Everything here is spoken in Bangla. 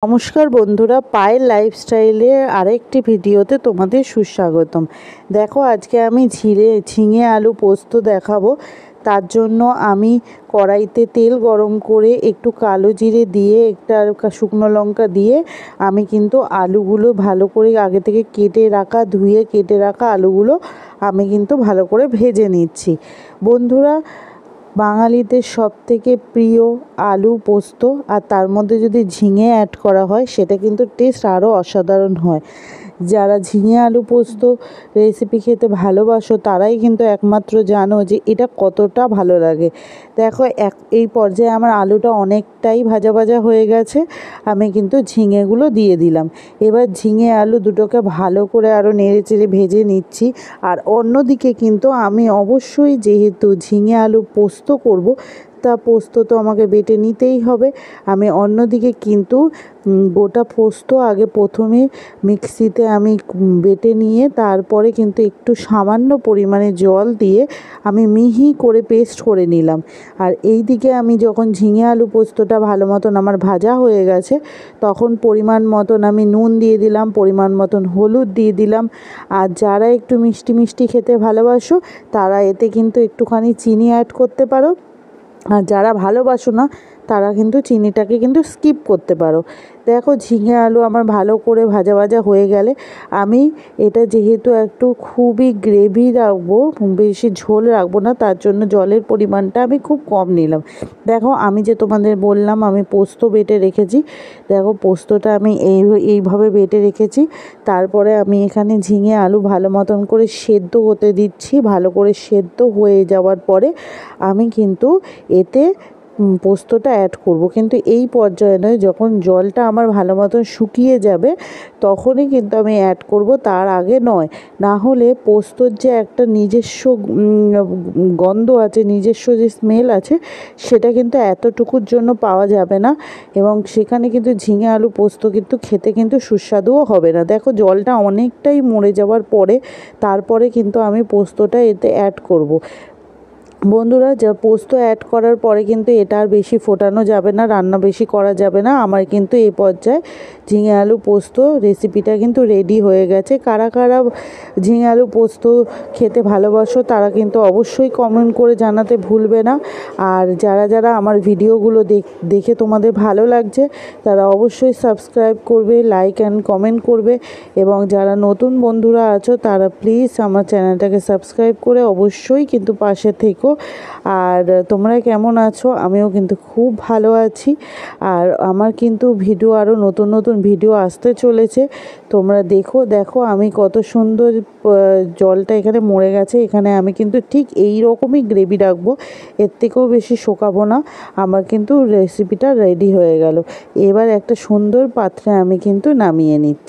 নমস্কার বন্ধুরা, পায়েল লাইফস্টাইলের আরেকটি ভিডিওতে তোমাদের সুস্বাগতম। দেখো, আজকে আমি ঝিঙে আলু পোস্ত দেখাবো। তার জন্য আমি কড়াইতে তেল গরম করে একটু কালো জিরে দিয়ে একটা শুকনো লঙ্কা দিয়ে আমি কিন্তু আলুগুলো ভালো করে আগে থেকে ধুয়ে কেটে রাখা আলুগুলো আমি কিন্তু ভালো করে ভেজে নিচ্ছি। বন্ধুরা, বাঙালিদের সবথেকে প্রিয় আলু পোস্ত, আর তার মধ্যে যদি ঝিঙে অ্যাড করা হয় সেটা কিন্তু টেস্ট আরও অসাধারণ হয়। যারা ঝিঙে আলু পোস্ত রেসিপি খেতে ভালোবাসো তারাই কিন্তু একমাত্র জানো যে এটা কতটা ভালো লাগে। দেখো, এই পর্যায়ে আমার আলুটা অনেকটাই ভাজা ভাজা হয়ে গেছে। আমি কিন্তু ঝিঙেগুলো দিয়ে দিলাম। এবার ঝিঙে আলু দুটোকে ভালো করে আরও নেড়ে চেড়ে ভেজে নিচ্ছি। আর অন্যদিকে কিন্তু আমি অবশ্যই, যেহেতু ঝিঙে আলু পোস্ত করব, তা পোস্ত তো আমাকে বেটে নিতেই হবে। আমি অন্যদিকে কিন্তু গোটা পোস্ত আগে প্রথমে মিক্সিতে আমি বেটে নিয়ে তারপরে কিন্তু একটু সামান্য পরিমাণে জল দিয়ে আমি মিহি করে পেস্ট করে নিলাম। আর এই দিকে আমি যখন ঝিঙে আলু পোস্তটা ভালো মতন আমার ভাজা হয়ে গেছে, তখন পরিমাণ মতন আমি নুন দিয়ে দিলাম, পরিমাণ মতন হলুদ দিয়ে দিলাম। আর যারা একটু মিষ্টি মিষ্টি খেতে ভালোবাসো তারা এতে কিন্তু একটুখানি চিনি অ্যাড করতে পারো। আর যারা ভালোবাসো না তারা কিন্তু চিনিটাকে কিন্তু স্কিপ করতে পারো। দেখো, ঝিঙে আলু আমার ভালো করে ভাজা ভাজা হয়ে গেলে আমি এটা যেহেতু একটু খুবই গ্রেভি রাখবো, বেশি ঝোল রাখবো না, তার জন্য জলের পরিমাণটা আমি খুব কম নিলাম। দেখো, আমি যে তোমাদের বললাম আমি পোস্ত বেটে রেখেছি, দেখো পোস্তটা আমি এইভাবে বেটে রেখেছি। তারপরে আমি এখানে ঝিঙে আলু ভালো মতন করে সেদ্ধ হতে দিচ্ছি। ভালো করে সেদ্ধ হয়ে যাওয়ার পরে আমি কিন্তু এতে পোস্তটা অ্যাড করব। কিন্তু এই পর্যায়ে নয়, যখন জলটা আমার ভালো মতন শুকিয়ে যাবে তখনই কিন্তু আমি অ্যাড করব, তার আগে নয়। না হলে পোস্তর যে একটা নিজস্ব গন্ধ আছে, নিজস্ব যে স্মেল আছে, সেটা কিন্তু এতটুকুর জন্য পাওয়া যাবে না, এবং সেখানে কিন্তু ঝিঙে আলু পোস্ত কিন্তু খেতে কিন্তু সুস্বাদুও হবে না। দেখো, জলটা অনেকটাই মরে যাওয়ার পরে তারপরে কিন্তু আমি পোস্তটা এতে অ্যাড করব। বন্ধুরা, যা পোস্ত অ্যাড করার পরে কিন্তু এটা আর বেশি ফোটানো যাবে না, রান্না বেশি করা যাবে না। আমার কিন্তু এই পর্যায়ে ঝিঙে আলু পোস্ত রেসিপিটা কিন্তু রেডি হয়ে গেছে। কারা কারা ঝিঙে আলু পোস্ত খেতে ভালোবাসো তারা কিন্তু অবশ্যই কমেন্ট করে জানাতে ভুলবে না। আর যারা যারা আমার ভিডিওগুলো দেখে তোমাদের ভালো লাগছে তারা অবশ্যই সাবস্ক্রাইব করবে, লাইক অ্যান্ড কমেন্ট করবে, এবং যারা নতুন বন্ধুরা আছো তারা প্লিজ আমার চ্যানেলটাকে সাবস্ক্রাইব করে অবশ্যই কিন্তু পাশে থেকো। আর তোমরা কেমন আছো? আমিও কিন্তু খুব ভালো আছি। আর আমার কিন্তু ভিডিও আরও নতুন নতুন ভিডিও আসতে চলেছে, তোমরা দেখো আমি কত সুন্দর জলটা এখানে মরে গেছে। এখানে আমি কিন্তু ঠিক এই রকমই গ্রেভি রাখবো, এর থেকেও বেশি শোকাবো না। আমার কিন্তু রেসিপিটা রেডি হয়ে গেল। এবার একটা সুন্দর পাত্রে আমি কিন্তু নামিয়ে নিচ্ছি।